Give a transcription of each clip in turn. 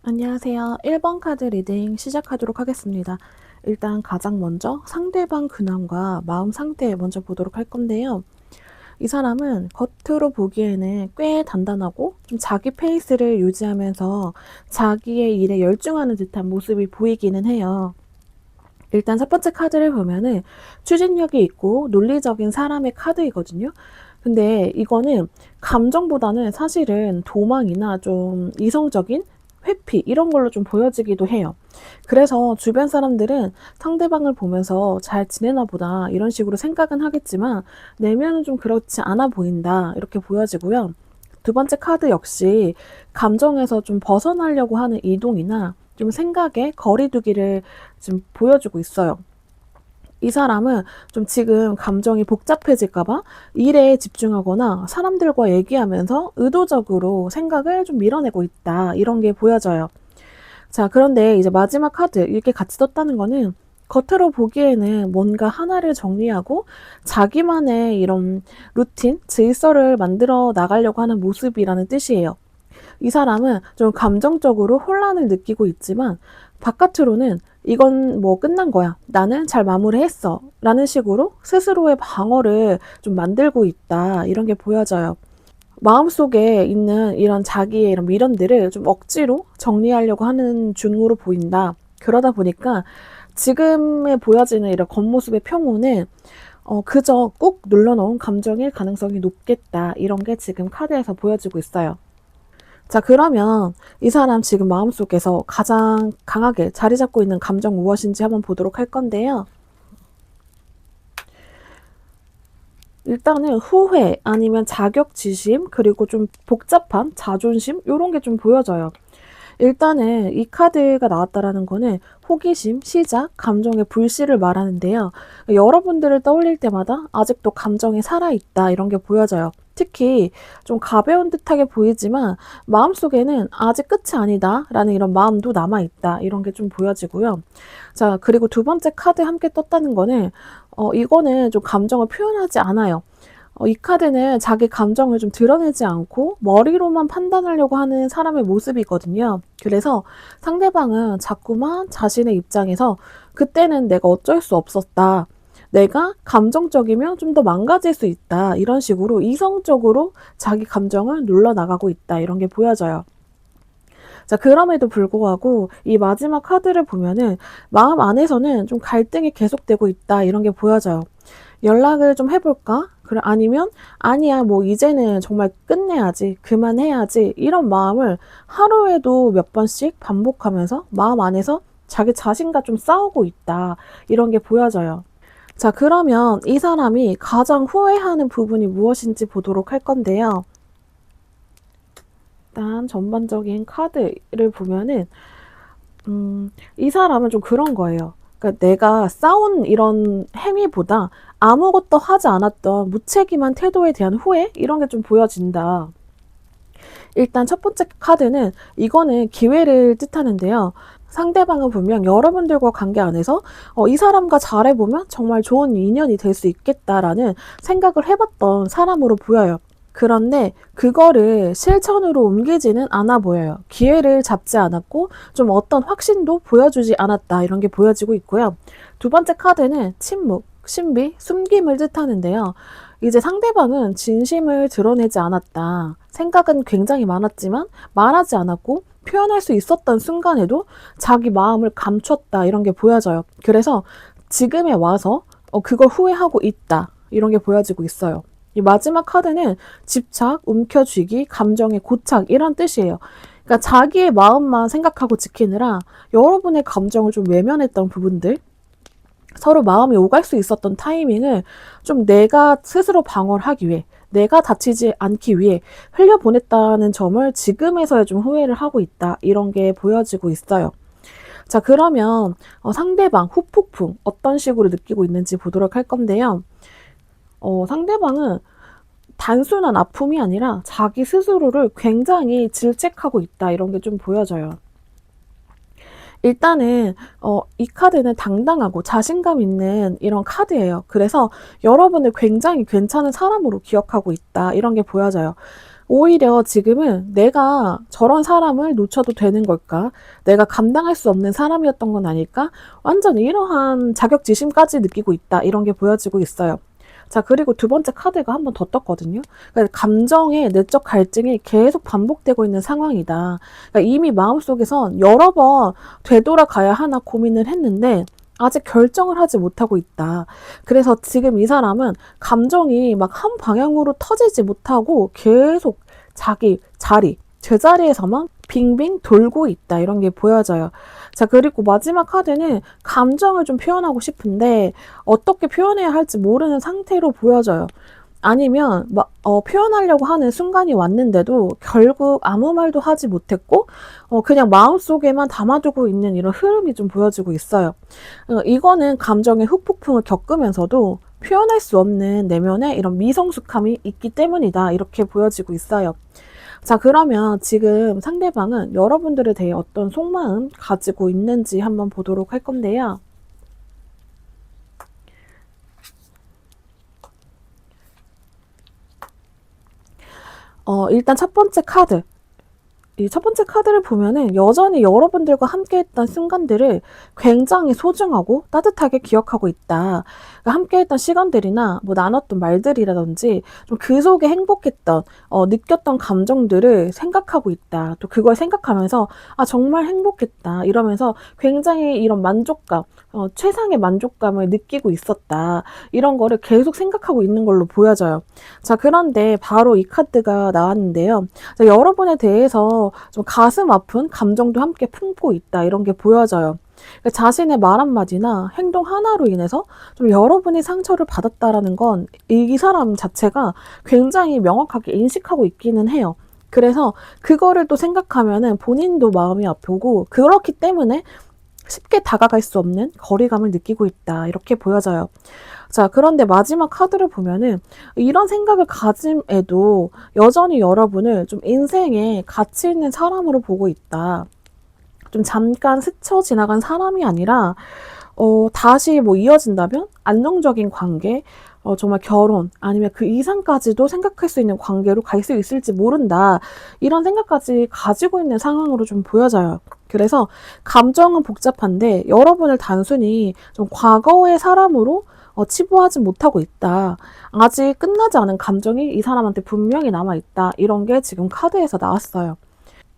안녕하세요. 1번 카드 리딩 시작하도록 하겠습니다. 일단 가장 먼저 상대방 근황과 마음 상태 먼저 보도록 할 건데요. 이 사람은 겉으로 보기에는 꽤 단단하고 좀 자기 페이스를 유지하면서 자기의 일에 열중하는 듯한 모습이 보이기는 해요. 일단 첫 번째 카드를 보면은 추진력이 있고 논리적인 사람의 카드이거든요. 근데 이거는 감정보다는 사실은 도망이나 좀 이성적인 회피 이런 걸로 좀 보여지기도 해요. 그래서 주변 사람들은 상대방을 보면서 잘 지내나 보다 이런 식으로 생각은 하겠지만 내면은 좀 그렇지 않아 보인다 이렇게 보여지고요. 두 번째 카드 역시 감정에서 좀 벗어나려고 하는 이동이나 좀 생각의 거리두기를 지금 보여주고 있어요. 이 사람은 좀 지금 감정이 복잡해질까봐 일에 집중하거나 사람들과 얘기하면서 의도적으로 생각을 좀 밀어내고 있다. 이런 게 보여져요. 자, 그런데 이제 마지막 카드, 이렇게 같이 떴다는 거는 겉으로 보기에는 뭔가 하나를 정리하고 자기만의 이런 루틴, 질서를 만들어 나가려고 하는 모습이라는 뜻이에요. 이 사람은 좀 감정적으로 혼란을 느끼고 있지만 바깥으로는 이건 뭐 끝난 거야. 나는 잘 마무리했어. 라는 식으로 스스로의 방어를 좀 만들고 있다. 이런 게 보여져요. 마음속에 있는 이런 자기의 이런 미련들을 좀 억지로 정리하려고 하는 중으로 보인다. 그러다 보니까 지금에 보여지는 이런 겉모습의 평온은 그저 꾹 눌러놓은 감정일 가능성이 높겠다. 이런 게 지금 카드에서 보여지고 있어요. 자, 그러면 이 사람 지금 마음속에서 가장 강하게 자리 잡고 있는 감정 무엇인지 한번 보도록 할 건데요. 일단은 후회 아니면 자격지심 그리고 좀 복잡한 자존심 이런 게 좀 보여져요. 일단은 이 카드가 나왔다라는 거는 호기심, 시작, 감정의 불씨를 말하는데요. 여러분들을 떠올릴 때마다 아직도 감정이 살아있다 이런 게 보여져요. 특히 좀 가벼운 듯하게 보이지만 마음속에는 아직 끝이 아니다 라는 이런 마음도 남아있다 이런 게 좀 보여지고요. 자, 그리고 두 번째 카드 함께 떴다는 거는 이거는 좀 감정을 표현하지 않아요. 이 카드는 자기 감정을 좀 드러내지 않고 머리로만 판단하려고 하는 사람의 모습이거든요. 그래서 상대방은 자꾸만 자신의 입장에서 그때는 내가 어쩔 수 없었다. 내가 감정적이면 좀 더 망가질 수 있다. 이런 식으로 이성적으로 자기 감정을 눌러나가고 있다. 이런 게 보여져요. 자, 그럼에도 불구하고 이 마지막 카드를 보면은 마음 안에서는 좀 갈등이 계속되고 있다. 이런 게 보여져요. 연락을 좀 해볼까? 그래, 아니면, 아니야, 뭐, 이제는 정말 끝내야지, 그만해야지, 이런 마음을 하루에도 몇 번씩 반복하면서 마음 안에서 자기 자신과 좀 싸우고 있다. 이런 게 보여져요. 자, 그러면 이 사람이 가장 후회하는 부분이 무엇인지 보도록 할 건데요. 일단 전반적인 카드를 보면은, 이 사람은 좀 그런 거예요. 그러니까 내가 싸운 이런 행위보다 아무것도 하지 않았던 무책임한 태도에 대한 후회? 이런 게 좀 보여진다. 일단 첫 번째 카드는 이거는 기회를 뜻하는데요. 상대방은 분명 여러분들과 관계 안에서 이 사람과 잘해보면 정말 좋은 인연이 될 수 있겠다라는 생각을 해봤던 사람으로 보여요. 그런데 그거를 실천으로 옮기지는 않아 보여요. 기회를 잡지 않았고 좀 어떤 확신도 보여주지 않았다 이런 게 보여지고 있고요. 두 번째 카드는 침묵, 신비, 숨김을 뜻하는데요. 이제 상대방은 진심을 드러내지 않았다. 생각은 굉장히 많았지만 말하지 않았고 표현할 수 있었던 순간에도 자기 마음을 감췄다 이런 게 보여져요. 그래서 지금에 와서 그걸 후회하고 있다 이런 게 보여지고 있어요. 이 마지막 카드는 집착, 움켜쥐기, 감정의 고착 이런 뜻이에요. 그러니까 자기의 마음만 생각하고 지키느라 여러분의 감정을 좀 외면했던 부분들, 서로 마음이 오갈 수 있었던 타이밍을 좀 내가 스스로 방어를 하기 위해, 내가 다치지 않기 위해 흘려보냈다는 점을 지금에서야 좀 후회를 하고 있다. 이런 게 보여지고 있어요. 자, 그러면 상대방 후폭풍 어떤 식으로 느끼고 있는지 보도록 할 건데요. 상대방은 단순한 아픔이 아니라 자기 스스로를 굉장히 질책하고 있다. 이런 게 좀 보여져요. 일단은 이 카드는 당당하고 자신감 있는 이런 카드예요. 그래서 여러분을 굉장히 괜찮은 사람으로 기억하고 있다. 이런 게 보여져요. 오히려 지금은 '내가 저런 사람을 놓쳐도 되는 걸까? 내가 감당할 수 없는 사람이었던 건 아닐까?' 완전 이러한 자격지심까지 느끼고 있다. 이런 게 보여지고 있어요. 자, 그리고 두 번째 카드가 한 번 더 떴거든요. 그러니까 감정의 내적 갈증이 계속 반복되고 있는 상황이다. 그러니까 이미 마음속에선 여러 번 되돌아가야 하나 고민을 했는데 아직 결정을 하지 못하고 있다. 그래서 지금 이 사람은 감정이 막 한 방향으로 터지지 못하고 계속 자기 자리, 제자리에서만 빙빙 돌고 있다. 이런 게 보여져요. 자, 그리고 마지막 카드는 감정을 좀 표현하고 싶은데 어떻게 표현해야 할지 모르는 상태로 보여져요. 아니면 표현하려고 하는 순간이 왔는데도 결국 아무 말도 하지 못했고 그냥 마음속에만 담아두고 있는 이런 흐름이 좀 보여지고 있어요. 이거는 감정의 후폭풍을 겪으면서도 표현할 수 없는 내면에 이런 미성숙함이 있기 때문이다. 이렇게 보여지고 있어요. 자, 그러면 지금 상대방은 여러분들에 대해 어떤 속마음 가지고 있는지 한번 보도록 할 건데요. 일단 첫 번째 카드. 이 첫 번째 카드를 보면은 여전히 여러분들과 함께했던 순간들을 굉장히 소중하고 따뜻하게 기억하고 있다. 그러니까 함께했던 시간들이나 뭐 나눴던 말들이라든지 좀 그 속에 행복했던 느꼈던 감정들을 생각하고 있다. 또 그걸 생각하면서 '아 정말 행복했다.' 이러면서 굉장히 이런 만족감, 최상의 만족감을 느끼고 있었다. 이런 거를 계속 생각하고 있는 걸로 보여져요. 자, 그런데 바로 이 카드가 나왔는데요. 자, 여러분에 대해서 좀 가슴 아픈 감정도 함께 품고 있다. 이런 게 보여져요. 그러니까 자신의 말 한마디나 행동 하나로 인해서 좀 여러분이 상처를 받았다라는 건 이 사람 자체가 굉장히 명확하게 인식하고 있기는 해요. 그래서 그거를 또 생각하면은 본인도 마음이 아프고 그렇기 때문에 쉽게 다가갈 수 없는 거리감을 느끼고 있다. 이렇게 보여져요. 자, 그런데 마지막 카드를 보면은 이런 생각을 가짐에도 여전히 여러분을 좀 인생에 가치 있는 사람으로 보고 있다. 좀 잠깐 스쳐 지나간 사람이 아니라 다시 뭐 이어진다면 안정적인 관계, 정말 결혼 아니면 그 이상까지도 생각할 수 있는 관계로 갈 수 있을지 모른다. 이런 생각까지 가지고 있는 상황으로 좀 보여져요. 그래서 감정은 복잡한데 여러분을 단순히 좀 과거의 사람으로 치부하지 못하고 있다. 아직 끝나지 않은 감정이 이 사람한테 분명히 남아있다. 이런 게 지금 카드에서 나왔어요.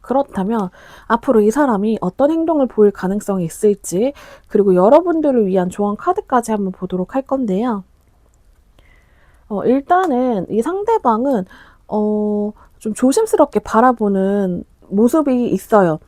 그렇다면 앞으로 이 사람이 어떤 행동을 보일 가능성이 있을지, 그리고 여러분들을 위한 조언 카드까지 한번 보도록 할 건데요. 일단은 이 상대방은 좀 조심스럽게 바라보는 모습이 있어요.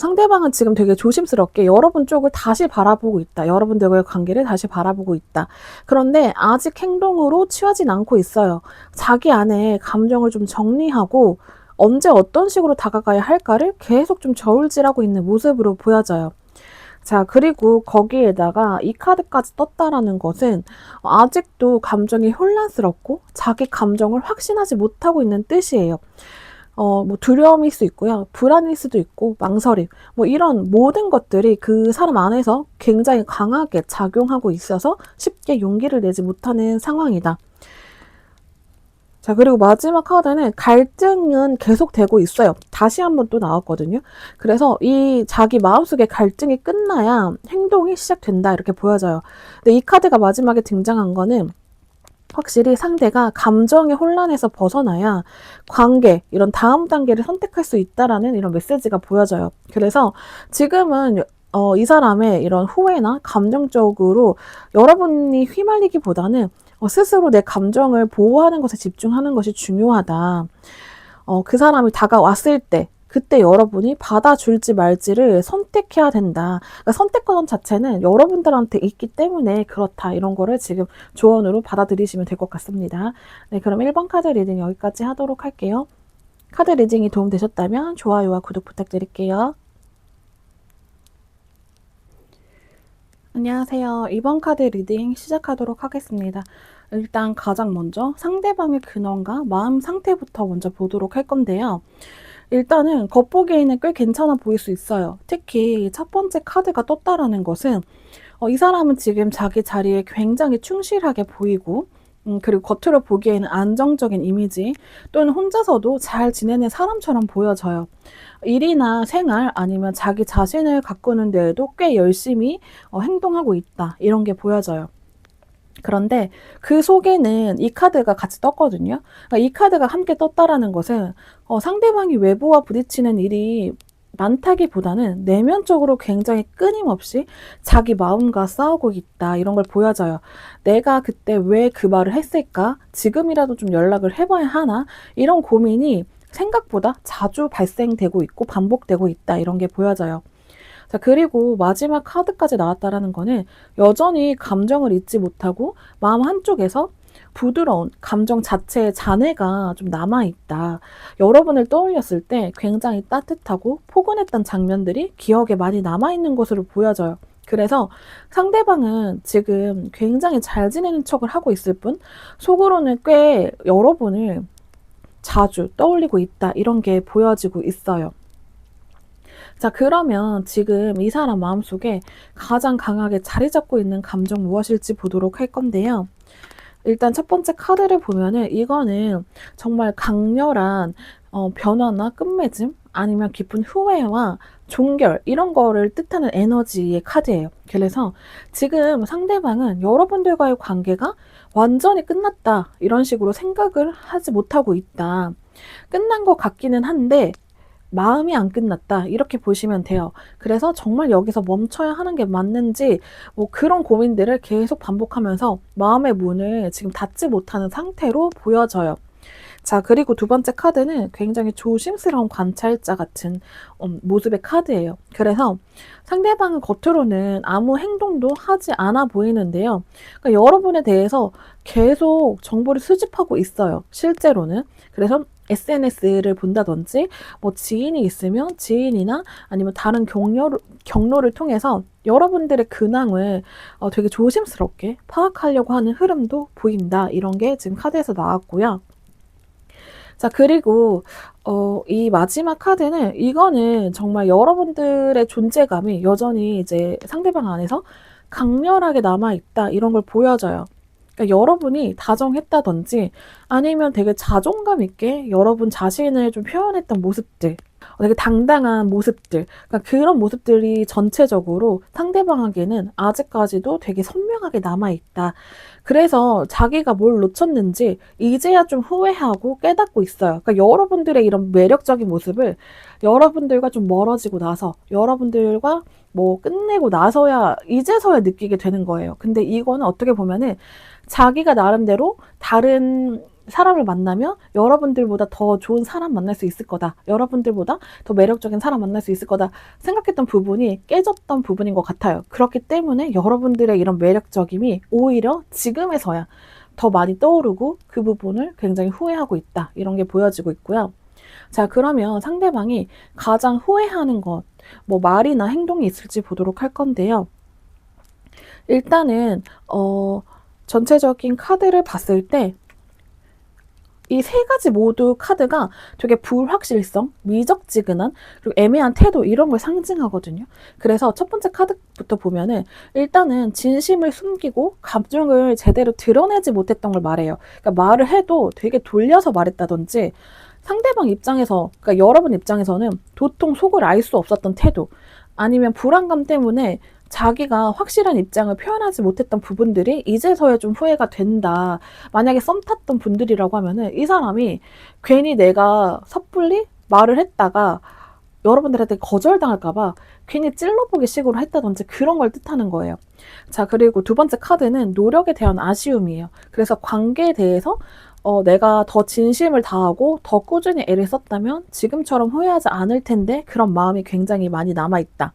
상대방은 지금 되게 조심스럽게 여러분 쪽을 다시 바라보고 있다. 여러분들과의 관계를 다시 바라보고 있다. 그런데 아직 행동으로 취하진 않고 있어요. 자기 안에 감정을 좀 정리하고 언제 어떤 식으로 다가가야 할까를 계속 좀 저울질하고 있는 모습으로 보여져요. 자, 그리고 거기에다가 이 카드까지 떴다라는 것은 아직도 감정이 혼란스럽고 자기 감정을 확신하지 못하고 있는 뜻이에요. 뭐 두려움일 수 있고요. 불안일 수도 있고 망설임. 뭐 이런 모든 것들이 그 사람 안에서 굉장히 강하게 작용하고 있어서 쉽게 용기를 내지 못하는 상황이다. 자, 그리고 마지막 카드는 갈등은 계속되고 있어요. 다시 한번 또 나왔거든요. 그래서 이 자기 마음속에 갈등이 끝나야 행동이 시작된다. 이렇게 보여져요. 근데 이 카드가 마지막에 등장한 거는 확실히 상대가 감정의 혼란에서 벗어나야 관계, 이런 다음 단계를 선택할 수 있다라는 이런 메시지가 보여져요. 그래서 지금은 이 사람의 이런 후회나 감정적으로 여러분이 휘말리기보다는 스스로 내 감정을 보호하는 것에 집중하는 것이 중요하다. 그 사람이 다가왔을 때 그때 여러분이 받아줄지 말지를 선택해야 된다. 그러니까 선택권 자체는 여러분들한테 있기 때문에 그렇다. 이런 거를 지금 조언으로 받아들이시면 될 것 같습니다. 네, 그럼 1번 카드 리딩 여기까지 하도록 할게요. 카드 리딩이 도움되셨다면 좋아요와 구독 부탁드릴게요. 안녕하세요. 이번 카드 리딩 시작하도록 하겠습니다. 일단 가장 먼저 상대방의 근원과 마음 상태부터 먼저 보도록 할 건데요. 일단은 겉보기에는 꽤 괜찮아 보일 수 있어요. 특히 첫 번째 카드가 떴다라는 것은 이 사람은 지금 자기 자리에 굉장히 충실하게 보이고 그리고 겉으로 보기에는 안정적인 이미지 또는 혼자서도 잘 지내는 사람처럼 보여져요. 일이나 생활 아니면 자기 자신을 가꾸는 데에도 꽤 열심히 행동하고 있다. 이런 게 보여져요. 그런데 그 속에는 이 카드가 같이 떴거든요. 그러니까 이 카드가 함께 떴다라는 것은 상대방이 외부와 부딪히는 일이 많다기보다는 내면적으로 굉장히 끊임없이 자기 마음과 싸우고 있다. 이런 걸 보여줘요. 내가 그때 왜 그 말을 했을까? 지금이라도 좀 연락을 해봐야 하나? 이런 고민이 생각보다 자주 발생되고 있고 반복되고 있다. 이런 게 보여져요. 자, 그리고 마지막 카드까지 나왔다라는 거는 여전히 감정을 잊지 못하고 마음 한쪽에서 부드러운 감정 자체의 잔해가 좀 남아있다. 여러분을 떠올렸을 때 굉장히 따뜻하고 포근했던 장면들이 기억에 많이 남아있는 것으로 보여져요. 그래서 상대방은 지금 굉장히 잘 지내는 척을 하고 있을 뿐 속으로는 꽤 여러분을 자주 떠올리고 있다. 이런 게 보여지고 있어요. 자, 그러면 지금 이 사람 마음속에 가장 강하게 자리 잡고 있는 감정 무엇일지 보도록 할 건데요. 일단 첫 번째 카드를 보면은 이거는 정말 강렬한 변화나 끝맺음 아니면 깊은 후회와 종결 이런 거를 뜻하는 에너지의 카드예요. 그래서 지금 상대방은 여러분들과의 관계가 완전히 끝났다 이런 식으로 생각을 하지 못하고 있다. 끝난 것 같기는 한데 마음이 안 끝났다 이렇게 보시면 돼요. 그래서 정말 여기서 멈춰야 하는 게 맞는지 뭐 그런 고민들을 계속 반복하면서 마음의 문을 지금 닫지 못하는 상태로 보여져요. 자, 그리고 두 번째 카드는 굉장히 조심스러운 관찰자 같은 모습의 카드예요. 그래서 상대방은 겉으로는 아무 행동도 하지 않아 보이는데요. 그러니까 여러분에 대해서 계속 정보를 수집하고 있어요. 실제로는. 그래서 SNS를 본다든지 뭐 지인이 있으면 지인이나 아니면 다른 경로를 통해서 여러분들의 근황을 되게 조심스럽게 파악하려고 하는 흐름도 보인다. 이런 게 지금 카드에서 나왔고요. 자, 그리고 이 마지막 카드는 이거는 정말 여러분들의 존재감이 여전히 이제 상대방 안에서 강렬하게 남아있다 이런 걸 보여줘요. 그러니까 여러분이 다정했다든지 아니면 되게 자존감 있게 여러분 자신을 좀 표현했던 모습들 되게 당당한 모습들 그러니까 그런 모습들이 전체적으로 상대방에게는 아직까지도 되게 선명하게 남아있다. 그래서 자기가 뭘 놓쳤는지 이제야 좀 후회하고 깨닫고 있어요. 그러니까 여러분들의 이런 매력적인 모습을 여러분들과 좀 멀어지고 나서 여러분들과 뭐 끝내고 나서야 이제서야 느끼게 되는 거예요. 근데 이거는 어떻게 보면은 자기가 나름대로 다른 사람을 만나면 여러분들보다 더 좋은 사람 만날 수 있을 거다. 여러분들보다 더 매력적인 사람 만날 수 있을 거다. 생각했던 부분이 깨졌던 부분인 것 같아요. 그렇기 때문에 여러분들의 이런 매력적임이 오히려 지금에서야 더 많이 떠오르고 그 부분을 굉장히 후회하고 있다. 이런 게 보여지고 있고요. 자, 그러면 상대방이 가장 후회하는 것, 뭐 말이나 행동이 있을지 보도록 할 건데요. 일단은 전체적인 카드를 봤을 때 이 세 가지 모두 카드가 되게 불확실성, 미적지근한, 그리고 애매한 태도 이런 걸 상징하거든요. 그래서 첫 번째 카드부터 보면은 일단은 진심을 숨기고 감정을 제대로 드러내지 못했던 걸 말해요. 그러니까 말을 해도 되게 돌려서 말했다든지 상대방 입장에서, 그러니까 여러분 입장에서는 도통 속을 알 수 없었던 태도 아니면 불안감 때문에 자기가 확실한 입장을 표현하지 못했던 부분들이 이제서야 좀 후회가 된다. 만약에 썸 탔던 분들이라고 하면은 이 사람이 괜히 내가 섣불리 말을 했다가 여러분들한테 거절당할까봐 괜히 찔러보기 식으로 했다든지 그런 걸 뜻하는 거예요. 자, 그리고 두 번째 카드는 노력에 대한 아쉬움이에요. 그래서 관계에 대해서 내가 더 진심을 다하고 더 꾸준히 애를 썼다면 지금처럼 후회하지 않을 텐데 그런 마음이 굉장히 많이 남아있다.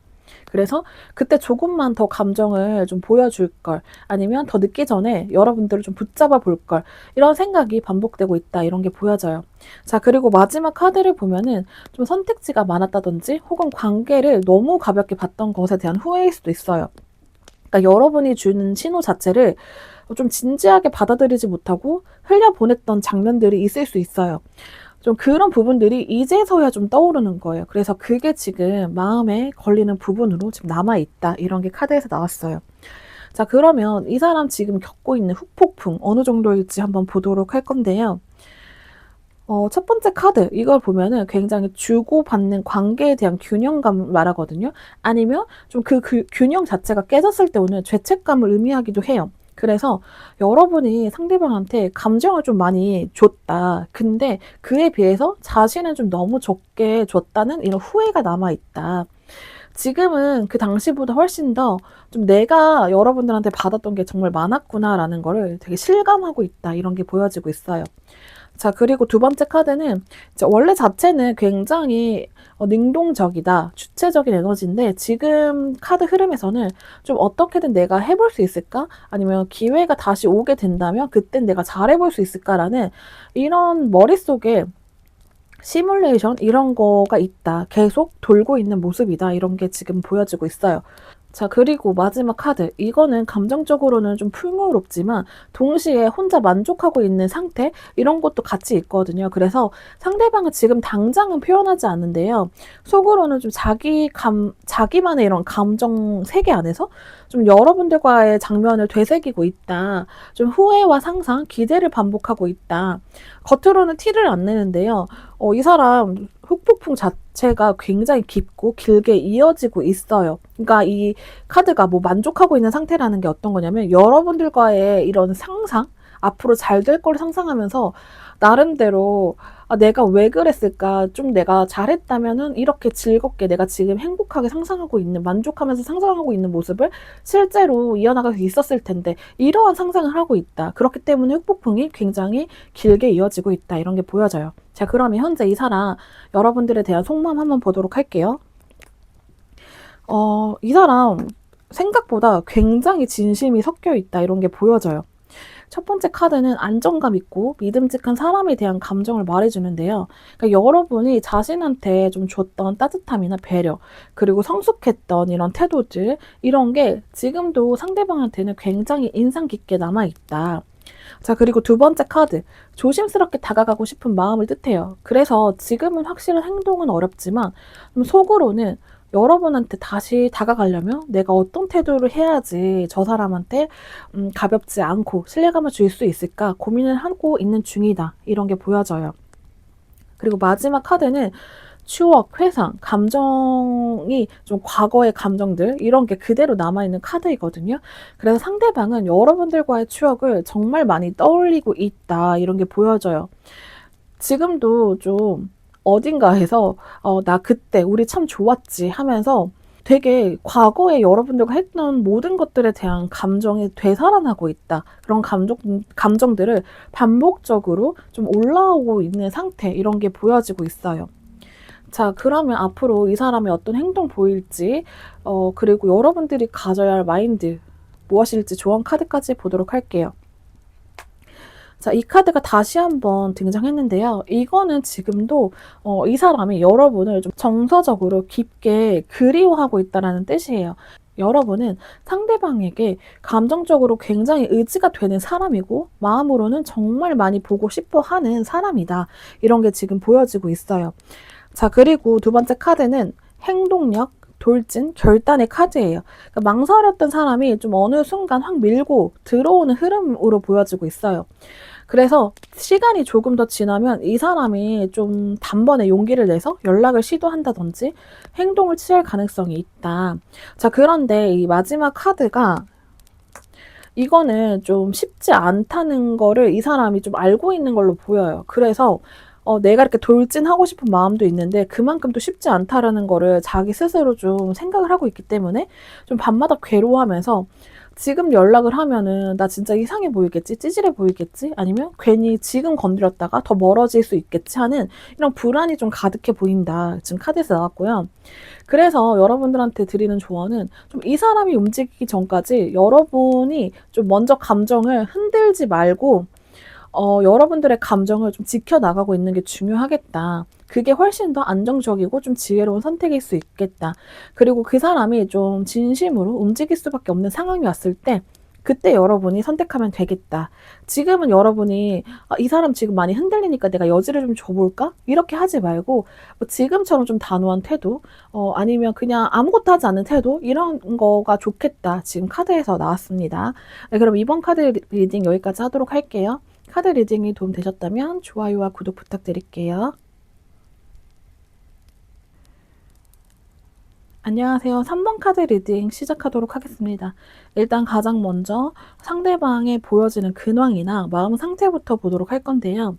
그래서 그때 조금만 더 감정을 좀 보여줄 걸 아니면 더 늦기 전에 여러분들을 좀 붙잡아 볼 걸 이런 생각이 반복되고 있다 이런 게 보여져요. 자, 그리고 마지막 카드를 보면은 좀 선택지가 많았다든지 혹은 관계를 너무 가볍게 봤던 것에 대한 후회일 수도 있어요. 그러니까 여러분이 주는 신호 자체를 좀 진지하게 받아들이지 못하고 흘려보냈던 장면들이 있을 수 있어요. 좀 그런 부분들이 이제서야 좀 떠오르는 거예요. 그래서 그게 지금 마음에 걸리는 부분으로 지금 남아있다. 이런 게 카드에서 나왔어요. 자, 그러면 이 사람 지금 겪고 있는 후폭풍 어느 정도일지 한번 보도록 할 건데요. 첫 번째 카드 이걸 보면은 굉장히 주고받는 관계에 대한 균형감을 말하거든요. 아니면 좀 그 균형 자체가 깨졌을 때 오는 죄책감을 의미하기도 해요. 그래서 여러분이 상대방한테 감정을 좀 많이 줬다. 근데 그에 비해서 자신은 좀 너무 적게 줬다는 이런 후회가 남아 있다. 지금은 그 당시보다 훨씬 더 좀 '내가 여러분들한테 받았던 게 정말 많았구나.'라는 거를 되게 실감하고 있다. 이런 게 보여지고 있어요. 자, 그리고 두 번째 카드는 이제 원래 자체는 굉장히 능동적이다, 주체적인 에너지인데 지금 카드 흐름에서는 좀 '어떻게든 내가 해볼 수 있을까?' 아니면 '기회가 다시 오게 된다면 그땐 내가 잘해 볼 수 있을까?'라는 이런 머릿속에 시뮬레이션 이런 거가 있다. 계속 돌고 있는 모습이다. 이런 게 지금 보여지고 있어요. 자, 그리고 마지막 카드. 이거는 감정적으로는 좀 풍요롭지만 동시에 혼자 만족하고 있는 상태? 이런 것도 같이 있거든요. 그래서 상대방은 지금 당장은 표현하지 않는데요. 속으로는 좀 자기만의 이런 감정 세계 안에서 좀 여러분들과의 장면을 되새기고 있다. 좀 후회와 상상, 기대를 반복하고 있다. 겉으로는 티를 안 내는데요. 이 사람 후폭풍 자체가 굉장히 깊고 길게 이어지고 있어요. 그러니까 이 카드가 뭐 만족하고 있는 상태라는 게 어떤 거냐면 여러분들과의 이런 상상, 앞으로 잘 될 걸 상상하면서 나름대로 '아 내가 왜 그랬을까? 좀 내가 잘했다면은 이렇게 즐겁게 내가 지금 행복하게 상상하고 있는 만족하면서 상상하고 있는 모습을 실제로 이어나갈 수 있었을 텐데.' 이러한 상상을 하고 있다. 그렇기 때문에 후폭풍이 굉장히 길게 이어지고 있다. 이런 게 보여져요. 자, 그러면 현재 이 사람 여러분들에 대한 속마음 한번 보도록 할게요. 이 사람 생각보다 굉장히 진심이 섞여 있다. 이런 게 보여져요. 첫 번째 카드는 안정감 있고 믿음직한 사람에 대한 감정을 말해주는데요. 그러니까 여러분이 자신한테 좀 줬던 따뜻함이나 배려, 그리고 성숙했던 이런 태도들, 이런 게 지금도 상대방한테는 굉장히 인상 깊게 남아있다. 자, 그리고 두 번째 카드. 조심스럽게 다가가고 싶은 마음을 뜻해요. 그래서 지금은 확실한 행동은 어렵지만 좀 속으로는 여러분한테 다시 다가가려면 내가 어떤 태도를 해야지 저 사람한테 가볍지 않고 신뢰감을 줄 수 있을까 고민을 하고 있는 중이다. 이런 게 보여져요. 그리고 마지막 카드는 추억, 회상, 감정이 좀 과거의 감정들 이런 게 그대로 남아있는 카드이거든요. 그래서 상대방은 여러분들과의 추억을 정말 많이 떠올리고 있다. 이런 게 보여져요. 지금도 좀 어딘가에서 '나 그때 우리 참 좋았지.' 하면서 되게 과거에 여러분들과 했던 모든 것들에 대한 감정이 되살아나고 있다. 그런 감정들을 반복적으로 좀 올라오고 있는 상태 이런 게 보여지고 있어요. 자, 그러면 앞으로 이 사람이 어떤 행동 보일지 그리고 여러분들이 가져야 할 마인드 무엇일지 조언 카드까지 보도록 할게요. 자, 이 카드가 다시 한번 등장했는데요. 이거는 지금도 이 사람이 여러분을 좀 정서적으로 깊게 그리워하고 있다라는 뜻이에요. 여러분은 상대방에게 감정적으로 굉장히 의지가 되는 사람이고 마음으로는 정말 많이 보고 싶어 하는 사람이다. 이런 게 지금 보여지고 있어요. 자, 그리고 두 번째 카드는 행동력, 돌진, 결단의 카드예요. 그러니까 망설였던 사람이 좀 어느 순간 확 밀고 들어오는 흐름으로 보여지고 있어요. 그래서 시간이 조금 더 지나면 이 사람이 좀 단번에 용기를 내서 연락을 시도한다든지 행동을 취할 가능성이 있다. 자, 그런데 이 마지막 카드가 이거는 좀 쉽지 않다는 거를 이 사람이 좀 알고 있는 걸로 보여요. 그래서 내가 이렇게 돌진하고 싶은 마음도 있는데 그만큼 또 쉽지 않다라는 거를 자기 스스로 좀 생각을 하고 있기 때문에 좀 밤마다 괴로워하면서 지금 연락을 하면은 '나 진짜 이상해 보이겠지? 찌질해 보이겠지? 아니면 괜히 지금 건드렸다가 더 멀어질 수 있겠지?' 하는 이런 불안이 좀 가득해 보인다. 지금 카드에서 나왔고요. 그래서 여러분들한테 드리는 조언은 좀 이 사람이 움직이기 전까지 여러분이 좀 먼저 감정을 흔들지 말고 여러분들의 감정을 좀 지켜나가고 있는 게 중요하겠다. 그게 훨씬 더 안정적이고 좀 지혜로운 선택일 수 있겠다. 그리고 그 사람이 좀 진심으로 움직일 수밖에 없는 상황이 왔을 때 그때 여러분이 선택하면 되겠다. 지금은 여러분이 이 사람 지금 많이 흔들리니까 내가 여지를 좀 줘볼까? 이렇게 하지 말고 뭐 지금처럼 좀 단호한 태도, 아니면 그냥 아무것도 하지 않는 태도, 이런 거가 좋겠다. 지금 카드에서 나왔습니다. 네, 그럼 이번 카드 리딩 여기까지 하도록 할게요. 카드 리딩이 도움 되셨다면 좋아요와 구독 부탁드릴게요. 안녕하세요. 3번 카드 리딩 시작하도록 하겠습니다. 일단 가장 먼저 상대방의 보여지는 근황이나 마음 상태부터 보도록 할 건데요.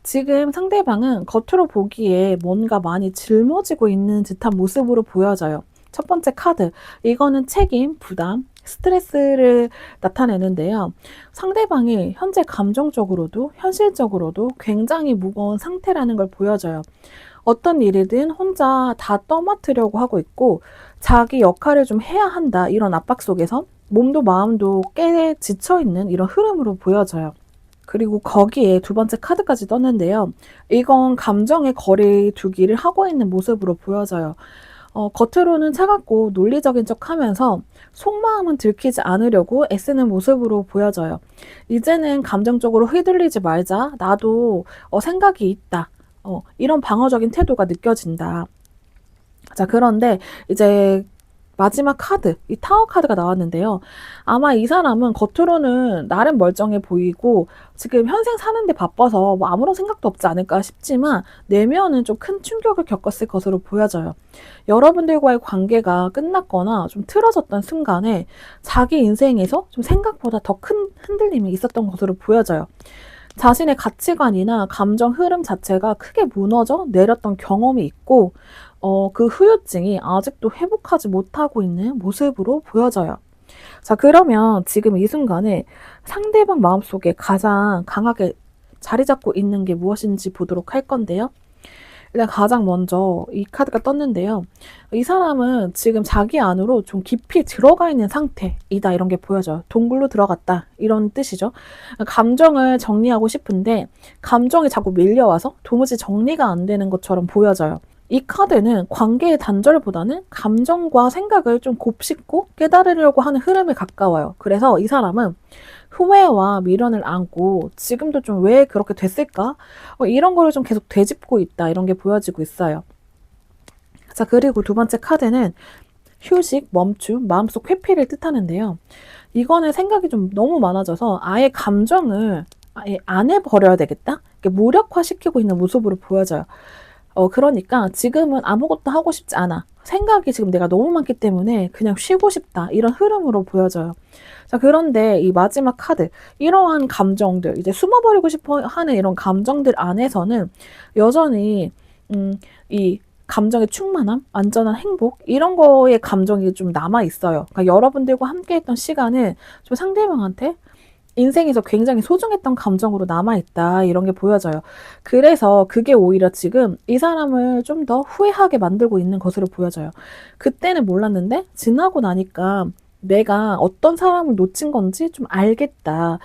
지금 상대방은 겉으로 보기에 뭔가 많이 짊어지고 있는 듯한 모습으로 보여져요. 첫 번째 카드, 이거는 책임, 부담, 스트레스를 나타내는데요. 상대방이 현재 감정적으로도 현실적으로도 굉장히 무거운 상태라는 걸 보여줘요. 어떤 일이든 혼자 다 떠맡으려고 하고 있고 자기 역할을 좀 해야 한다, 이런 압박 속에서 몸도 마음도 꽤 지쳐있는 이런 흐름으로 보여져요. 그리고 거기에 두 번째 카드까지 떴는데요. 이건 감정의 거리 두기를 하고 있는 모습으로 보여져요. 겉으로는 차갑고 논리적인 척 하면서 속마음은 들키지 않으려고 애쓰는 모습으로 보여져요. 이제는 감정적으로 휘둘리지 말자. 나도 생각이 있다. 이런 방어적인 태도가 느껴진다. 자, 그런데 이제 마지막 카드, 이 타워 카드가 나왔는데요. 아마 이 사람은 겉으로는 나름 멀쩡해 보이고 지금 현생 사는데 바빠서 뭐 아무런 생각도 없지 않을까 싶지만 내면은 좀 큰 충격을 겪었을 것으로 보여져요. 여러분들과의 관계가 끝났거나 좀 틀어졌던 순간에 자기 인생에서 좀 생각보다 더 큰 흔들림이 있었던 것으로 보여져요. 자신의 가치관이나 감정 흐름 자체가 크게 무너져 내렸던 경험이 있고 그 후유증이 아직도 회복하지 못하고 있는 모습으로 보여져요. 자, 그러면 지금 이 순간에 상대방 마음속에 가장 강하게 자리 잡고 있는 게 무엇인지 보도록 할 건데요. 일단 가장 먼저 이 카드가 떴는데요. 이 사람은 지금 자기 안으로 좀 깊이 들어가 있는 상태이다, 이런 게 보여져요. 동굴로 들어갔다, 이런 뜻이죠. 감정을 정리하고 싶은데 감정이 자꾸 밀려와서 도무지 정리가 안 되는 것처럼 보여져요. 이 카드는 관계의 단절보다는 감정과 생각을 좀 곱씹고 깨달으려고 하는 흐름에 가까워요. 그래서 이 사람은 후회와 미련을 안고 지금도 좀 왜 그렇게 됐을까? 이런 거를 좀 계속 되짚고 있다, 이런 게 보여지고 있어요. 자, 그리고 두 번째 카드는 휴식, 멈춤, 마음속 회피를 뜻하는데요. 이거는 생각이 좀 너무 많아져서 아예 감정을 아예 안 해버려야 되겠다? 무력화시키고 있는 모습으로 보여져요. 그러니까 지금은 아무것도 하고 싶지 않아. 생각이 지금 내가 너무 많기 때문에 그냥 쉬고 싶다, 이런 흐름으로 보여져요. 자, 그런데 이 마지막 카드, 이러한 감정들, 이제 숨어버리고 싶어 하는 이런 감정들 안에서는 여전히 이 감정의 충만함, 안전한 행복, 이런 거에 감정이 좀 남아 있어요. 그러니까 여러분들과 함께 했던 시간은 좀 상대방한테 인생에서 굉장히 소중했던 감정으로 남아있다, 이런 게 보여져요. 그래서 그게 오히려 지금 이 사람을 좀 더 후회하게 만들고 있는 것으로 보여져요. 그때는 몰랐는데 지나고 나니까 내가 어떤 사람을 놓친 건지 좀 알겠다.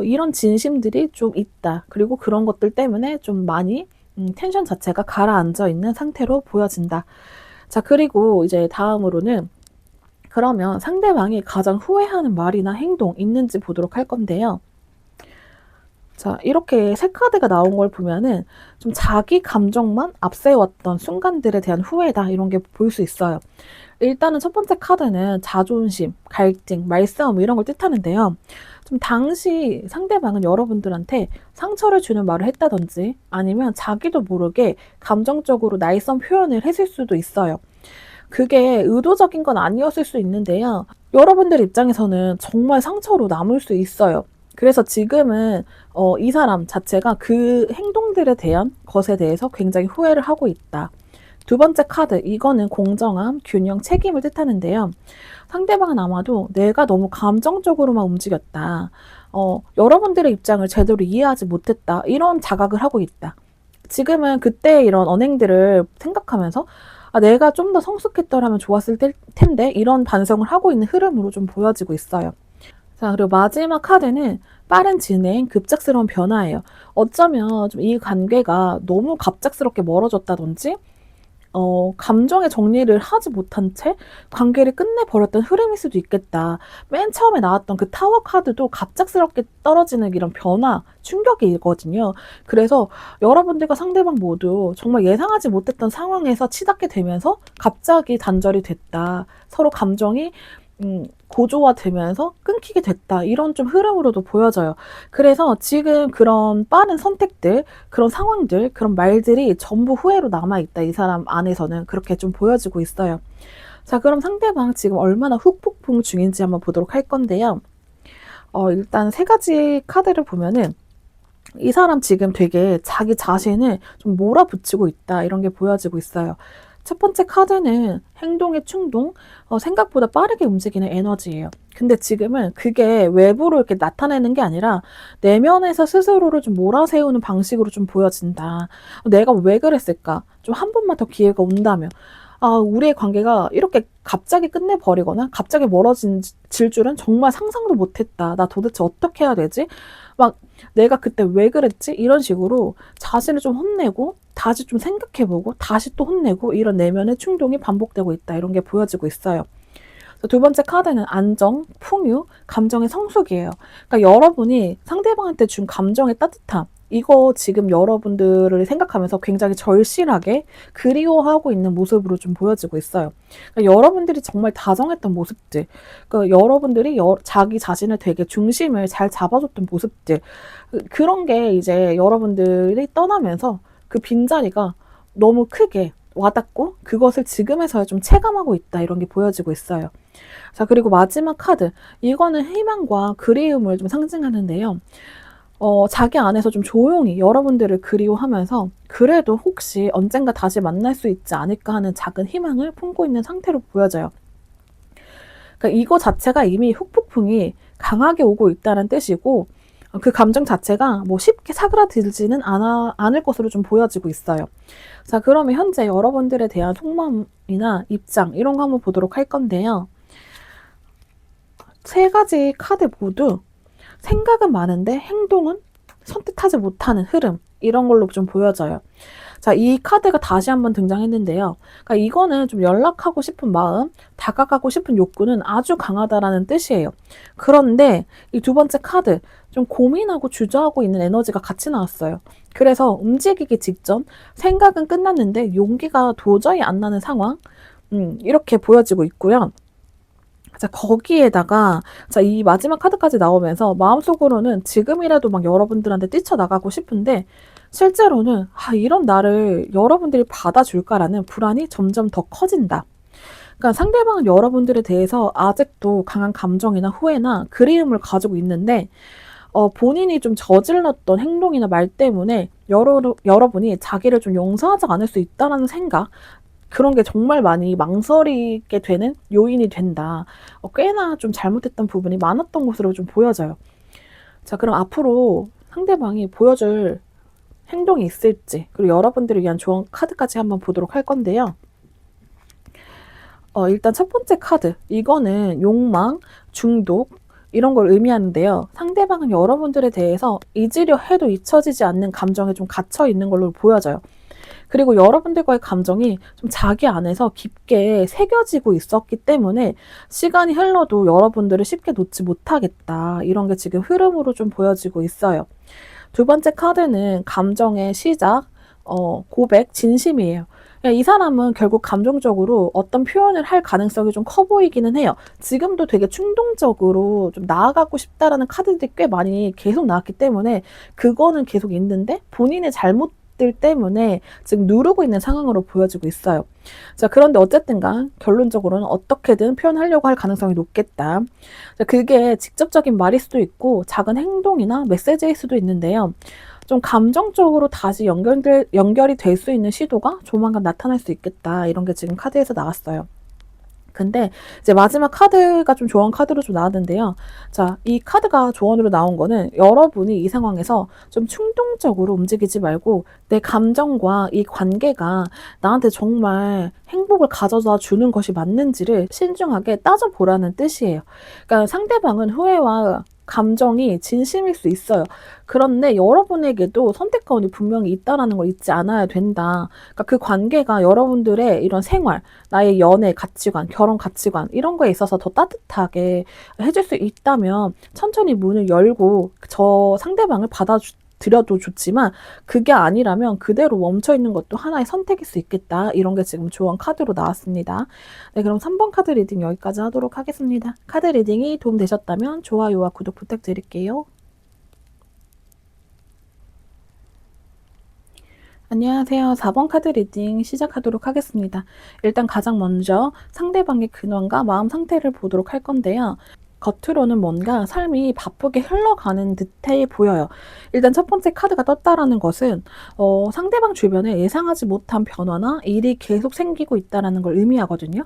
이런 진심들이 좀 있다. 그리고 그런 것들 때문에 좀 많이 텐션 자체가 가라앉아 있는 상태로 보여진다. 자, 그리고 이제 다음으로는 그러면 상대방이 가장 후회하는 말이나 행동 있는지 보도록 할 건데요. 자, 이렇게 새 카드가 나온 걸 보면은 좀 자기 감정만 앞세웠던 순간들에 대한 후회다, 이런 게 보일 수 있어요. 일단은 첫 번째 카드는 자존심, 갈등, 말싸움, 이런 걸 뜻하는데요. 좀 당시 상대방은 여러분들한테 상처를 주는 말을 했다든지 아니면 자기도 모르게 감정적으로 날선 표현을 했을 수도 있어요. 그게 의도적인 건 아니었을 수 있는데요. 여러분들 입장에서는 정말 상처로 남을 수 있어요. 그래서 지금은 이 사람 자체가 그 행동들에 대한 것에 대해서 굉장히 후회를 하고 있다. 두 번째 카드, 이거는 공정함, 균형, 책임을 뜻하는데요. 상대방은 아마도 내가 너무 감정적으로만 움직였다. 여러분들의 입장을 제대로 이해하지 못했다, 이런 자각을 하고 있다. 지금은 그때 이런 언행들을 생각하면서 내가 좀 더 성숙했더라면 좋았을 텐데, 이런 반성을 하고 있는 흐름으로 좀 보여지고 있어요. 자, 그리고 마지막 카드는 빠른 진행, 급작스러운 변화예요. 어쩌면 좀 이 관계가 너무 갑작스럽게 멀어졌다든지 감정의 정리를 하지 못한 채 관계를 끝내버렸던 흐름일 수도 있겠다. 맨 처음에 나왔던 그 타워 카드도 갑작스럽게 떨어지는 이런 변화, 충격이거든요. 그래서 여러분들과 상대방 모두 정말 예상하지 못했던 상황에서 치닫게 되면서 갑자기 단절이 됐다. 서로 감정이 고조화되면서 끊기게 됐다. 이런 좀 흐름으로도 보여져요. 그래서 지금 그런 빠른 선택들, 그런 상황들, 그런 말들이 전부 후회로 남아있다. 이 사람 안에서는 그렇게 좀 보여지고 있어요. 자, 그럼 상대방 지금 얼마나 후폭풍 중인지 한번 보도록 할 건데요. 일단 세 가지 카드를 보면은 이 사람 지금 되게 자기 자신을 좀 몰아붙이고 있다. 이런 게 보여지고 있어요. 첫 번째 카드는 행동의 충동, 생각보다 빠르게 움직이는 에너지예요. 근데 지금은 그게 외부로 이렇게 나타내는 게 아니라 내면에서 스스로를 좀 몰아세우는 방식으로 좀 보여진다. 내가 왜 그랬을까? 좀 한 번만 더 기회가 온다면. 우리의 관계가 이렇게 갑자기 끝내버리거나 갑자기 멀어질 줄은 정말 상상도 못했다. 나 도대체 어떻게 해야 되지? 막 내가 그때 왜 그랬지? 이런 식으로 자신을 좀 혼내고 다시 좀 생각해보고 다시 또 혼내고 이런 내면의 충동이 반복되고 있다. 이런 게 보여지고 있어요. 두 번째 카드는 안정, 풍요, 감정의 성숙이에요. 그러니까 여러분이 상대방한테 준 감정의 따뜻함, 이거 지금 여러분들을 생각하면서 굉장히 절실하게 그리워하고 있는 모습으로 좀 보여지고 있어요. 그러니까 여러분들이 정말 다정했던 모습들, 그러니까 여러분들이 자기 자신을 되게 중심을 잘 잡아줬던 모습들, 그런 게 이제 여러분들이 떠나면서 그 빈자리가 너무 크게 와닿고 그것을 지금에서야 좀 체감하고 있다. 이런 게 보여지고 있어요. 자, 그리고 마지막 카드. 이거는 희망과 그리움을 좀 상징하는데요. 자기 안에서 좀 조용히 여러분들을 그리워하면서 그래도 혹시 언젠가 다시 만날 수 있지 않을까 하는 작은 희망을 품고 있는 상태로 보여져요. 그러니까 이거 자체가 이미 후폭풍이 강하게 오고 있다는 뜻이고 그 감정 자체가 뭐 쉽게 사그라들지는 않을 것으로 좀 보여지고 있어요. 자, 그러면 현재 여러분들에 대한 속마음이나 입장 이런 거 한번 보도록 할 건데요. 세 가지 카드 모두 생각은 많은데 행동은 선택하지 못하는 흐름 이런 걸로 좀 보여져요. 자, 이 카드가 다시 한번 등장했는데요. 그러니까 이거는 좀 연락하고 싶은 마음, 다가가고 싶은 욕구는 아주 강하다라는 뜻이에요. 그런데 이 두 번째 카드, 좀 고민하고 주저하고 있는 에너지가 같이 나왔어요. 그래서 움직이기 직전 생각은 끝났는데 용기가 도저히 안 나는 상황, 이렇게 보여지고 있고요. 자, 거기에다가 이 마지막 카드까지 나오면서 마음속으로는 지금이라도 막 여러분들한테 뛰쳐나가고 싶은데 실제로는 이런 나를 여러분들이 받아줄까라는 불안이 점점 더 커진다. 그러니까 상대방은 여러분들에 대해서 아직도 강한 감정이나 후회나 그리움을 가지고 있는데 본인이 좀 저질렀던 행동이나 말 때문에 여러분이 자기를 좀 용서하지 않을 수 있다는 생각, 그런 게 정말 많이 망설이게 되는 요인이 된다. 꽤나 좀 잘못했던 부분이 많았던 것으로 좀 보여져요. 자, 그럼 앞으로 상대방이 보여줄 행동이 있을지, 그리고 여러분들을 위한 조언 카드까지 한번 보도록 할 건데요. 일단 첫 번째 카드, 이거는 욕망, 중독, 이런 걸 의미하는데요. 상대방은 여러분들에 대해서 잊으려 해도 잊혀지지 않는 감정에 좀 갇혀 있는 걸로 보여져요. 그리고 여러분들과의 감정이 좀 자기 안에서 깊게 새겨지고 있었기 때문에 시간이 흘러도 여러분들을 쉽게 놓지 못하겠다. 이런 게 지금 흐름으로 좀 보여지고 있어요. 두 번째 카드는 감정의 시작, 고백, 진심이에요. 이 사람은 결국 감정적으로 어떤 표현을 할 가능성이 좀 커 보이기는 해요. 지금도 되게 충동적으로 좀 나아가고 싶다라는 카드들이 꽤 많이 계속 나왔기 때문에 그거는 계속 있는데 본인의 잘못들 때문에 지금 누르고 있는 상황으로 보여지고 있어요. 자, 그런데 어쨌든간 결론적으로는 어떻게든 표현하려고 할 가능성이 높겠다. 자, 그게 직접적인 말일 수도 있고 작은 행동이나 메시지일 수도 있는데요. 좀 감정적으로 다시 연결이 될 수 있는 시도가 조만간 나타날 수 있겠다. 이런 게 지금 카드에서 나왔어요. 근데 이제 마지막 카드가 좀 조언 카드로 좀 나왔는데요. 자, 이 카드가 조언으로 나온 거는 여러분이 이 상황에서 좀 충동적으로 움직이지 말고 내 감정과 이 관계가 나한테 정말 행복을 가져다 주는 것이 맞는지를 신중하게 따져보라는 뜻이에요. 그러니까 상대방은 후회와 감정이 진심일 수 있어요. 그런데 여러분에게도 선택권이 분명히 있다라는 걸 잊지 않아야 된다. 그러니까 그 관계가 여러분들의 이런 생활, 나의 연애 가치관, 결혼 가치관 이런 거에 있어서 더 따뜻하게 해줄 수 있다면 천천히 문을 열고 저 상대방을 받아들여도 좋지만 그게 아니라면 그대로 멈춰 있는 것도 하나의 선택일 수 있겠다. 이런 게 지금 조언 카드로 나왔습니다. 네, 그럼 3번 카드 리딩 여기까지 하도록 하겠습니다. 카드 리딩이 도움되셨다면 좋아요와 구독 부탁드릴게요. 안녕하세요. 4번 카드 리딩 시작하도록 하겠습니다. 일단 가장 먼저 상대방의 근황과 마음 상태를 보도록 할 건데요. 겉으로는 뭔가 삶이 바쁘게 흘러가는 듯해 보여요. 일단 첫 번째 카드가 떴다라는 것은 상대방 주변에 예상하지 못한 변화나 일이 계속 생기고 있다는 걸 의미하거든요.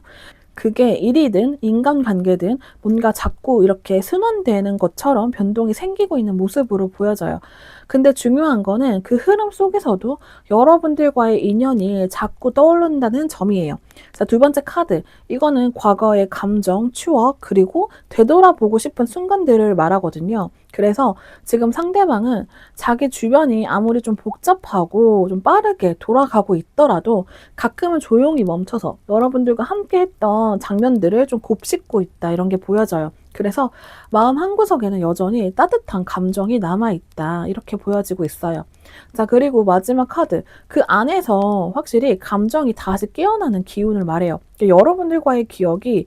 그게 일이든 인간관계든 뭔가 자꾸 이렇게 순환되는 것처럼 변동이 생기고 있는 모습으로 보여져요. 근데 중요한 거는 그 흐름 속에서도 여러분들과의 인연이 자꾸 떠오른다는 점이에요. 자, 두 번째 카드. 이거는 과거의 감정, 추억, 그리고 되돌아보고 싶은 순간들을 말하거든요. 그래서 지금 상대방은 자기 주변이 아무리 좀 복잡하고 좀 빠르게 돌아가고 있더라도 가끔은 조용히 멈춰서 여러분들과 함께 했던 장면들을 좀 곱씹고 있다. 이런 게 보여져요. 그래서 마음 한구석에는 여전히 따뜻한 감정이 남아있다. 이렇게 보여지고 있어요. 자, 그리고 마지막 카드. 그 안에서 확실히 감정이 다시 깨어나는 기운을 말해요. 여러분들과의 기억이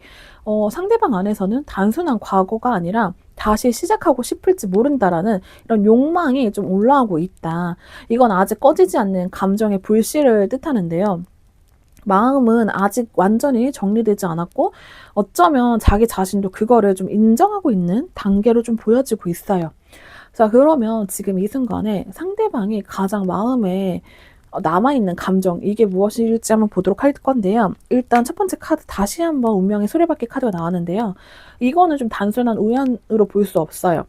상대방 안에서는 단순한 과거가 아니라 다시 시작하고 싶을지 모른다라는 이런 욕망이 좀 올라오고 있다. 이건 아직 꺼지지 않는 감정의 불씨를 뜻하는데요. 마음은 아직 완전히 정리되지 않았고 어쩌면 자기 자신도 그거를 좀 인정하고 있는 단계로 좀 보여지고 있어요. 자, 그러면 지금 이 순간에 상대방이 가장 마음에 남아있는 감정, 이게 무엇일지 한번 보도록 할 건데요. 일단 첫 번째 카드 다시 한번 운명의 수레바퀴 카드가 나왔는데요. 이거는 좀 단순한 우연으로 볼 수 없어요.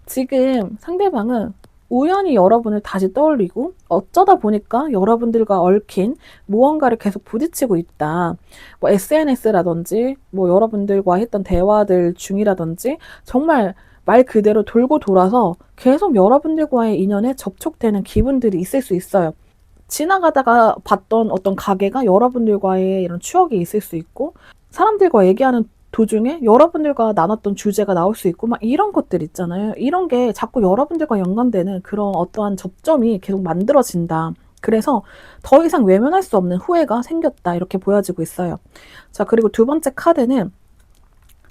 지금 상대방은 우연히 여러분을 다시 떠올리고 어쩌다 보니까 여러분들과 얽힌 무언가를 계속 부딪히고 있다. 뭐 SNS라든지 뭐 여러분들과 했던 대화들 중이라든지 정말 말 그대로 돌고 돌아서 계속 여러분들과의 인연에 접촉되는 기분들이 있을 수 있어요. 지나가다가 봤던 어떤 가게가 여러분들과의 이런 추억이 있을 수 있고 사람들과 얘기하는 도중에 여러분들과 나눴던 주제가 나올 수 있고 막 이런 것들 있잖아요. 이런 게 자꾸 여러분들과 연관되는 그런 어떠한 접점이 계속 만들어진다. 그래서 더 이상 외면할 수 없는 후회가 생겼다. 이렇게 보여지고 있어요. 자, 그리고 두 번째 카드는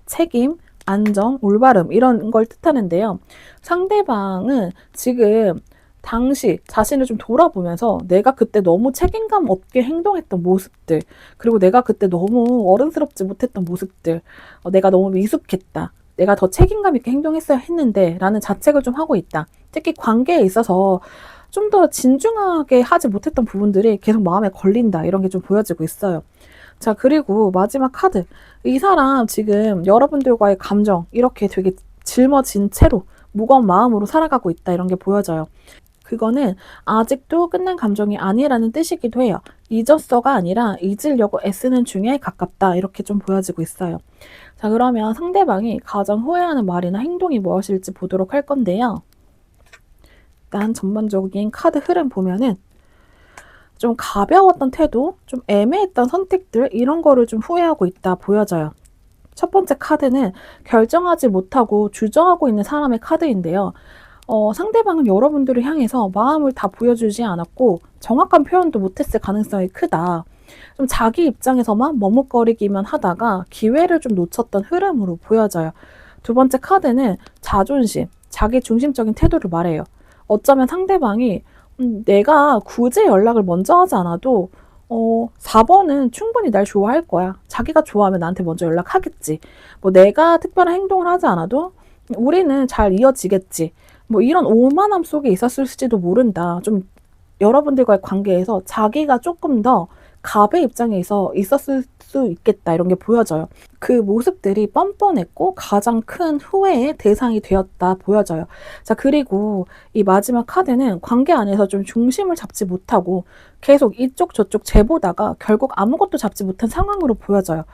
책임, 안정, 올바름 이런 걸 뜻하는데요. 상대방은 지금 당시 자신을 좀 돌아보면서 내가 그때 너무 책임감 없게 행동했던 모습들, 그리고 내가 그때 너무 어른스럽지 못했던 모습들, 내가 너무 미숙했다. 내가 더 책임감 있게 행동했어야 했는데 라는 자책을 좀 하고 있다. 특히 관계에 있어서 좀 더 진중하게 하지 못했던 부분들이 계속 마음에 걸린다. 이런 게 좀 보여지고 있어요. 자, 그리고 마지막 카드. 이 사람 지금 여러분들과의 감정 이렇게 되게 짊어진 채로 무거운 마음으로 살아가고 있다. 이런 게 보여져요. 그거는 아직도 끝난 감정이 아니라는 뜻이기도 해요. 잊었어가 아니라 잊으려고 애쓰는 중에 가깝다. 이렇게 좀 보여지고 있어요. 자, 그러면 상대방이 가장 후회하는 말이나 행동이 무엇일지 보도록 할 건데요. 일단 전반적인 카드 흐름 보면은 좀 가벼웠던 태도, 좀 애매했던 선택들 이런 거를 좀 후회하고 있다 보여져요. 첫 번째 카드는 결정하지 못하고 주저하고 있는 사람의 카드인데요. 상대방은 여러분들을 향해서 마음을 다 보여주지 않았고 정확한 표현도 못했을 가능성이 크다. 좀 자기 입장에서만 머뭇거리기만 하다가 기회를 좀 놓쳤던 흐름으로 보여져요. 두 번째 카드는 자존심, 자기 중심적인 태도를 말해요. 어쩌면 상대방이 내가 굳이 연락을 먼저 하지 않아도 4번은 충분히 날 좋아할 거야. 자기가 좋아하면 나한테 먼저 연락하겠지. 뭐 내가 특별한 행동을 하지 않아도 우리는 잘 이어지겠지. 뭐 이런 오만함 속에 있었을지도 모른다. 좀 여러분들과의 관계에서 자기가 조금 더 갑의 입장에 있었을 수 있겠다. 이런 게 보여져요. 그 모습들이 뻔뻔했고 가장 큰 후회의 대상이 되었다 보여져요. 자, 그리고 이 마지막 카드는 관계 안에서 좀 중심을 잡지 못하고 계속 이쪽 저쪽 재보다가 결국 아무것도 잡지 못한 상황으로 보여져요.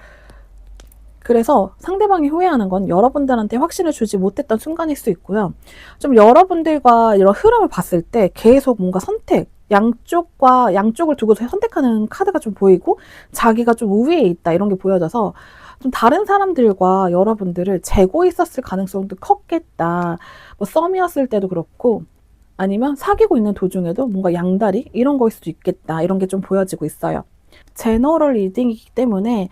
그래서 상대방이 후회하는 건 여러분들한테 확신을 주지 못했던 순간일 수 있고요. 좀 여러분들과 이런 흐름을 봤을 때 계속 뭔가 양쪽을 두고서 선택하는 카드가 좀 보이고 자기가 좀 우위에 있다 이런 게 보여져서 좀 다른 사람들과 여러분들을 재고 있었을 가능성도 컸겠다. 뭐 썸이었을 때도 그렇고 아니면 사귀고 있는 도중에도 뭔가 양다리 이런 거일 수도 있겠다. 이런 게 좀 보여지고 있어요. 제너럴 리딩이기 때문에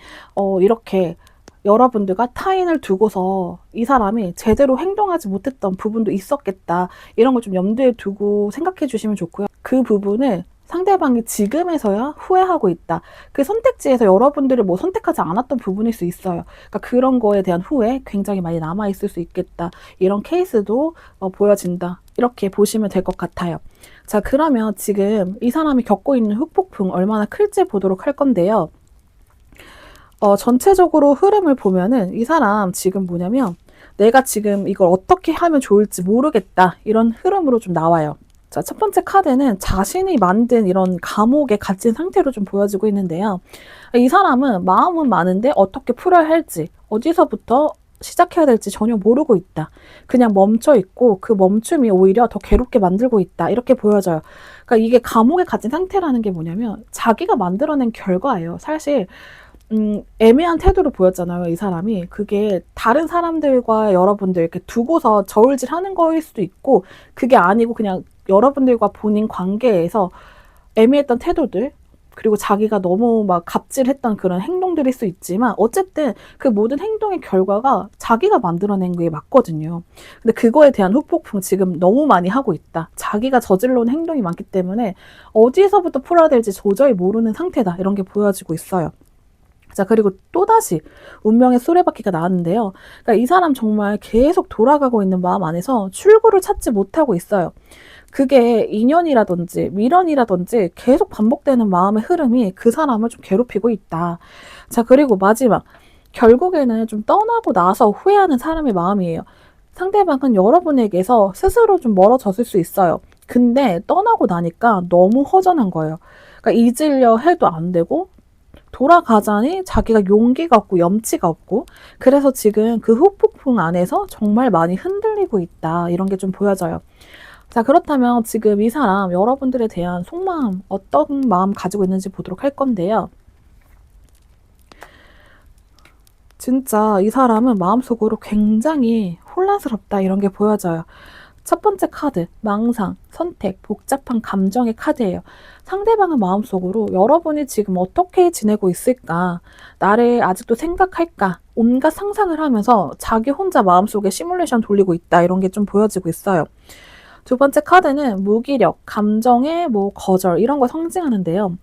이렇게 여러분들과 타인을 두고서 이 사람이 제대로 행동하지 못했던 부분도 있었겠다. 이런 걸 좀 염두에 두고 생각해 주시면 좋고요. 그 부분을 상대방이 지금에서야 후회하고 있다. 그 선택지에서 여러분들을 뭐 선택하지 않았던 부분일 수 있어요. 그러니까 그런 거에 대한 후회 굉장히 많이 남아있을 수 있겠다. 이런 케이스도 보여진다. 이렇게 보시면 될 것 같아요. 자, 그러면 지금 이 사람이 겪고 있는 후폭풍 얼마나 클지 보도록 할 건데요. 전체적으로 흐름을 보면은 이 사람 지금 뭐냐면 내가 지금 이걸 어떻게 하면 좋을지 모르겠다. 이런 흐름으로 좀 나와요. 자, 첫 번째 카드는 자신이 만든 이런 감옥에 갇힌 상태로 좀 보여지고 있는데요. 이 사람은 마음은 많은데 어떻게 풀어야 할지, 어디서부터 시작해야 될지 전혀 모르고 있다. 그냥 멈춰 있고 그 멈춤이 오히려 더 괴롭게 만들고 있다. 이렇게 보여져요. 그러니까 이게 감옥에 갇힌 상태라는 게 뭐냐면 자기가 만들어낸 결과예요. 사실 애매한 태도로 보였잖아요, 이 사람이. 그게 다른 사람들과 여러분들 이렇게 두고서 저울질 하는 거일 수도 있고, 그게 아니고 그냥 여러분들과 본인 관계에서 애매했던 태도들, 그리고 자기가 너무 막 갑질했던 그런 행동들일 수 있지만, 어쨌든 그 모든 행동의 결과가 자기가 만들어낸 게 맞거든요. 근데 그거에 대한 후폭풍 지금 너무 많이 하고 있다. 자기가 저질러 온 행동이 많기 때문에 어디서부터 풀어야 될지 도저히 모르는 상태다. 이런 게 보여지고 있어요. 자, 그리고 또다시 운명의 수레바퀴가 나왔는데요. 그러니까 이 사람 정말 계속 돌아가고 있는 마음 안에서 출구를 찾지 못하고 있어요. 그게 인연이라든지 미련이라든지 계속 반복되는 마음의 흐름이 그 사람을 좀 괴롭히고 있다. 자, 그리고 마지막. 결국에는 좀 떠나고 나서 후회하는 사람의 마음이에요. 상대방은 여러분에게서 스스로 좀 멀어졌을 수 있어요. 근데 떠나고 나니까 너무 허전한 거예요. 그러니까 잊으려 해도 안 되고 돌아가자니 자기가 용기가 없고 염치가 없고 그래서 지금 그 후폭풍 안에서 정말 많이 흔들리고 있다. 이런 게 좀 보여져요. 자, 그렇다면 지금 이 사람 여러분들에 대한 속마음 어떤 마음 가지고 있는지 보도록 할 건데요. 진짜 이 사람은 마음속으로 굉장히 혼란스럽다 이런 게 보여져요. 첫 번째 카드, 망상, 선택, 복잡한 감정의 카드예요. 상대방의 마음속으로 여러분이 지금 어떻게 지내고 있을까? 나를 아직도 생각할까? 온갖 상상을 하면서 자기 혼자 마음속에 시뮬레이션 돌리고 있다. 이런 게 좀 보여지고 있어요. 두 번째 카드는 무기력, 감정의 거절 이런 걸 상징하는데요.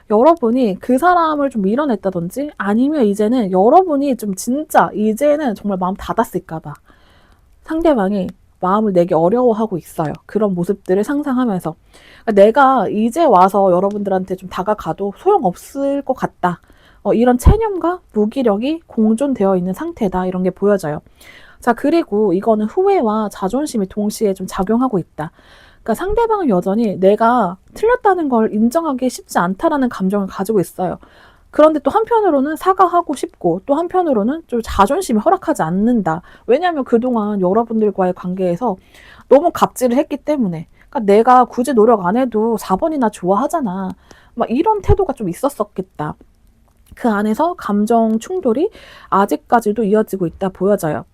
여러분이 그 사람을 좀 밀어냈다든지 아니면 이제는 여러분이 좀 진짜 이제는 정말 마음 닫았을까 봐 상대방이 마음을 내기 어려워하고 있어요. 그런 모습들을 상상하면서 내가 이제 와서 여러분들한테 좀 다가가도 소용없을 것 같다. 이런 체념과 무기력이 공존되어 있는 상태다. 이런 게 보여져요. 자, 그리고 이거는 후회와 자존심이 동시에 좀 작용하고 있다. 그러니까 상대방은 여전히 내가 틀렸다는 걸 인정하기 쉽지 않다라는 감정을 가지고 있어요. 그런데 또 한편으로는 사과하고 싶고 또 한편으로는 좀 자존심이 허락하지 않는다. 왜냐하면 그동안 여러분들과의 관계에서 너무 갑질을 했기 때문에 그러니까 내가 굳이 노력 안 해도 4번이나 좋아하잖아. 막 이런 태도가 좀 있었었겠다. 그 안에서 감정 충돌이 아직까지도 이어지고 있다 보여져요.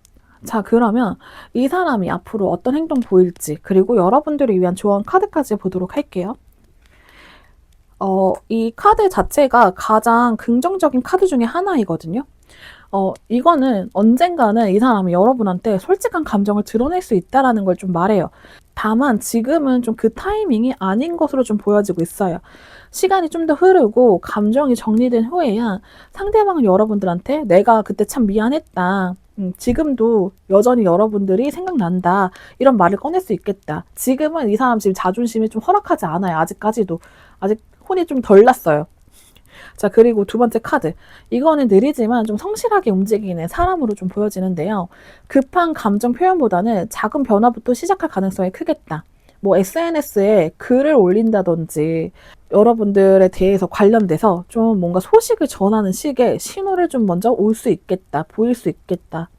자, 그러면 이 사람이 앞으로 어떤 행동 보일지 그리고 여러분들을 위한 조언 카드까지 보도록 할게요. 이 카드 자체가 가장 긍정적인 카드 중에 하나이거든요. 이거는 언젠가는 이 사람이 여러분한테 솔직한 감정을 드러낼 수 있다라는 걸 좀 말해요. 다만 지금은 좀 그 타이밍이 아닌 것으로 좀 보여지고 있어요. 시간이 좀 더 흐르고 감정이 정리된 후에야 상대방은 여러분들한테 내가 그때 참 미안했다. 지금도 여전히 여러분들이 생각난다. 이런 말을 꺼낼 수 있겠다. 지금은 이 사람 지금 자존심이 좀 허락하지 않아요. 아직까지도. 아직 혼이 좀 덜 났어요. 자, 그리고 두 번째 카드. 이거는 느리지만 좀 성실하게 움직이는 사람으로 좀 보여지는데요. 급한 감정 표현보다는 작은 변화부터 시작할 가능성이 크겠다. 뭐 SNS에 글을 올린다든지 여러분들에 대해서 관련돼서 좀 뭔가 소식을 전하는 식의 신호를 좀 먼저 올 수 있겠다, 보일 수 있겠다.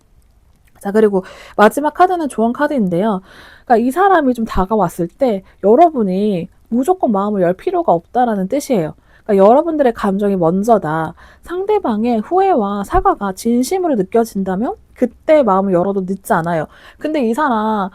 자, 그리고 마지막 카드는 조언 카드인데요. 그러니까 이 사람이 좀 다가왔을 때 여러분이 무조건 마음을 열 필요가 없다라는 뜻이에요. 그러니까 여러분들의 감정이 먼저다. 상대방의 후회와 사과가 진심으로 느껴진다면 그때 마음을 열어도 늦지 않아요. 근데 이 사람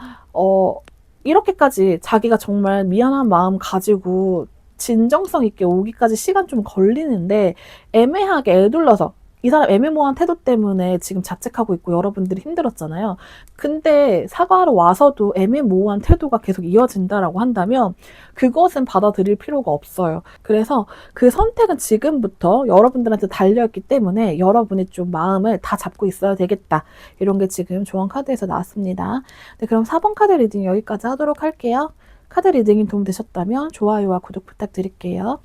이렇게까지 자기가 정말 미안한 마음 가지고 진정성 있게 오기까지 시간 좀 걸리는데 애매하게 애둘러서 이 사람 애매모호한 태도 때문에 지금 자책하고 있고 여러분들이 힘들었잖아요. 근데 사과하러 와서도 애매모호한 태도가 계속 이어진다라고 한다면 그것은 받아들일 필요가 없어요. 그래서 그 선택은 지금부터 여러분들한테 달려있기 때문에 여러분이 좀 마음을 다 잡고 있어야 되겠다. 이런 게 지금 조언 카드에서 나왔습니다. 네, 그럼 4번 카드 리딩 여기까지 하도록 할게요. 카드 리딩이 도움되셨다면 좋아요와 구독 부탁드릴게요.